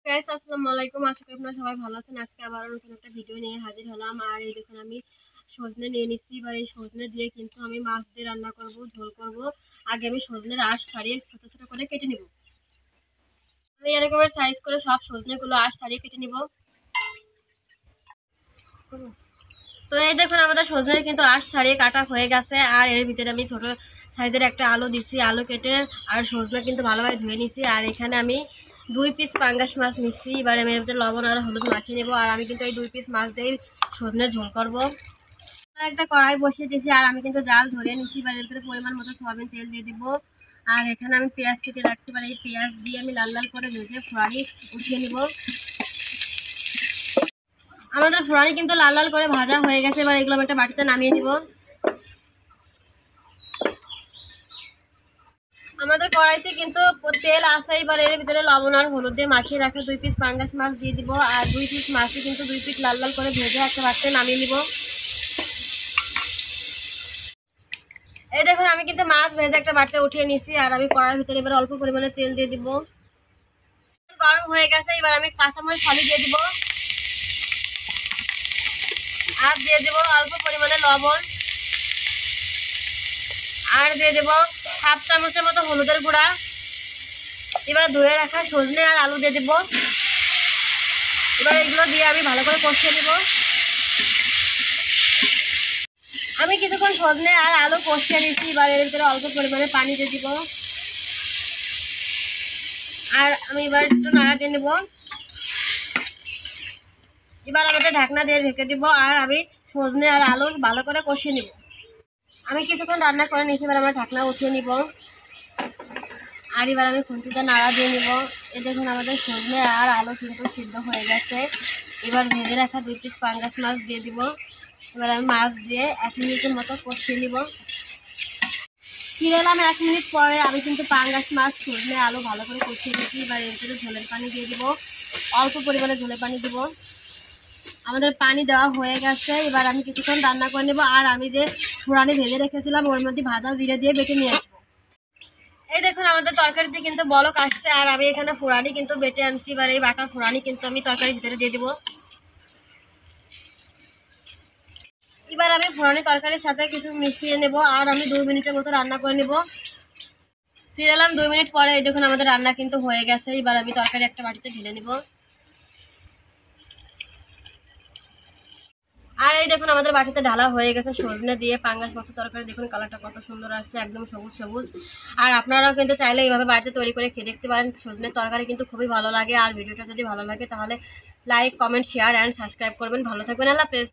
Guys আসসালামু আলাইকুম। আশা করি আপনারা সবাই ভালো আছেন। আজকে আবার নতুন একটা ভিডিও নিয়ে হাজির হলাম। আর এই দেখুন আমি সজনে নিয়ে নিচ্ছি। এবার এই সজনে দিয়ে কিন্তু আমি মাছ দিয়ে রান্না করব, ঝোল করব। আগে আমি সজনের আঁশ ছাড়িয়ে ছোট ছোট করে কেটে নিব। আমি এরকমের সাইজ করে সব সজনেগুলো আঁশ ছাড়িয়ে কেটে নিব। তো এই দেখুন আমাদের সজনে কিন্তু আঁশ ছাড়িয়ে কাটা হয়ে গেছে। আর এর ভিতরে আমি ছোট সাইজের একটা আলু দিছি, আলু কেটে আর সজনে কিন্তু ভালোভাবে ধুয়ে নিছি। আর এখানে আমি 2 পিস পাঙ্গাস মাছ নিচ্ছি। এবার আমি এর ভিতরে লবণ আর হলুদ মাখিয়ে নেবো। আর আমি কিন্তু এই 2 পিস মাছ দিয়ে সজনে ঝোল করবো। একটা কড়াই বসিয়ে দিয়েছি আর আমি কিন্তু জাল ধরে নিচ্ছি। এবার এর ভিতরে পরিমাণ মতো সয়াবিন তেল দিয়ে দিব। আর এখানে আমি পেঁয়াজ কেটে রাখছি। এবার এই পেঁয়াজ দিয়ে আমি লাল লাল করে ভেজে ফোড়ানি উঠিয়ে নিব। আমাদের ফোড়ানি কিন্তু লাল লাল করে ভাজা হয়ে গেছে। এবার এগুলো আমি একটা বাটিতে নামিয়ে নিব। আমাদের কড়াইতে কিন্তু তেল আছে। এবার এর ভিতরে লবণ আর হলুদ দিয়ে মাখিয়ে রাখা 2 পিস পাঙ্গাস মাছ দিয়ে দিব। আর 2 পিস মাছই কিন্তু 2 পিস লাল লাল করে ভেজে একটা বাটিতে নামিয়ে নিব। এই দেখুন আমি কিন্তু মাছ ভেজে একটা বাটিতে উঠিয়ে নিছি। আর আমি কড়াইয়ের ভিতরে এবার অল্প পরিমাণে তেল দিয়ে দিব। গরম হয়ে গেছে। এবার আমি কাঁচামরিচ ফালি দিয়ে দিব। আর দিয়ে দেব অল্প পরিমাণে লবণ। আর দিয়ে দেব হাফ চামচের মতো হলুদের গুঁড়া। এবার ধুয়ে রাখা সজনে আর আলু দিয়ে দেব। এবার এগুলো দিয়ে আমি ভালো করে কষিয়ে নেব। আমি কিছুক্ষণ সজনে আর আলু কষিয়ে নিচ্ছি। এবার এর ভিতরে অল্প পরিমাণে পানি দিয়ে দিব। আর আমি এবার একটু নাড়া দিয়ে নেব। এবার আমি একটা ঢাকনা দিয়ে ঢেকে দিব। আর আমি সজনে আর আলু ভালো করে কষিয়ে নেব। আমি কিছুক্ষণ রান্না করে নিয়েছি। এবার আমরা ঢাকনা উঠিয়ে নিব। আর এবার আমি খুন্তিতে নাড়া দিয়ে নিব। এ দেখুন আমাদের সজনে আর আলু কিন্তু সিদ্ধ হয়ে গেছে। এবার ভেজে রাখা 2 পিস পাঙ্গাস মাছ দিয়ে দিব। এবার আমি মাছ দিয়ে 1 মিনিটের মতো কষিয়ে নিব। ফিরে এলাম 1 মিনিট পরে। আমি কিন্তু পাঙ্গাস মাছ সজনে আলু ভালো করে কষিয়ে দিচ্ছি। এবার এর ভিতরে ঝোলের পানি দিয়ে দিব। অল্প পরিমাণে ঝোলের পানি দিব। আমাদের পানি দেওয়া হয়ে গেছে। এবার আমি কিছুক্ষণ রান্না করে নেব। আর আমি যে ফোড়ানি ভেজে রেখেছিলাম ওর মধ্যে ভাজা জিরে দিয়ে বেটে নিয়ে আসবো। এই দেখুন আমাদের তরকারিতে কিন্তু বলক আসছে। আর আমি এখানে ফোড়ানি কিন্তু বেটে আনছি। এবার এই বাটা ফোড়ানি কিন্তু আমি তরকারির ভিতরে দিয়ে দেবো। এবার আমি ফোড়ানি তরকারির সাথে কিছু মিশিয়ে নেব। আর আমি 2 মিনিটের মতো রান্না করে নেব। ফিরে এলাম 2 মিনিট পরে। এই দেখুন আমাদের রান্না কিন্তু হয়ে গেছে। এবার আমি তরকারি একটা বাটিতে ঢেলে নেব। আর এই দেখুন আমাদের বাটিতে ঢালা হয়ে গেছে সজনে দিয়ে পাঙ্গাস মাছের তরকারি। দেখুন কালারটা কত সুন্দর আসছে, একদম সবুজ সবুজ। আর আপনারাও কিন্তু চাইলে এইভাবে বাড়িতে তৈরি করে খেয়ে দেখতে পারেন। সজনের তরকারি কিন্তু খুবই ভালো লাগে। আর ভিডিওটা যদি ভালো লাগে তাহলে like, comment, share and subscribe করবেন। ভালো থাকবেন। আল্লাহ হাফেজ।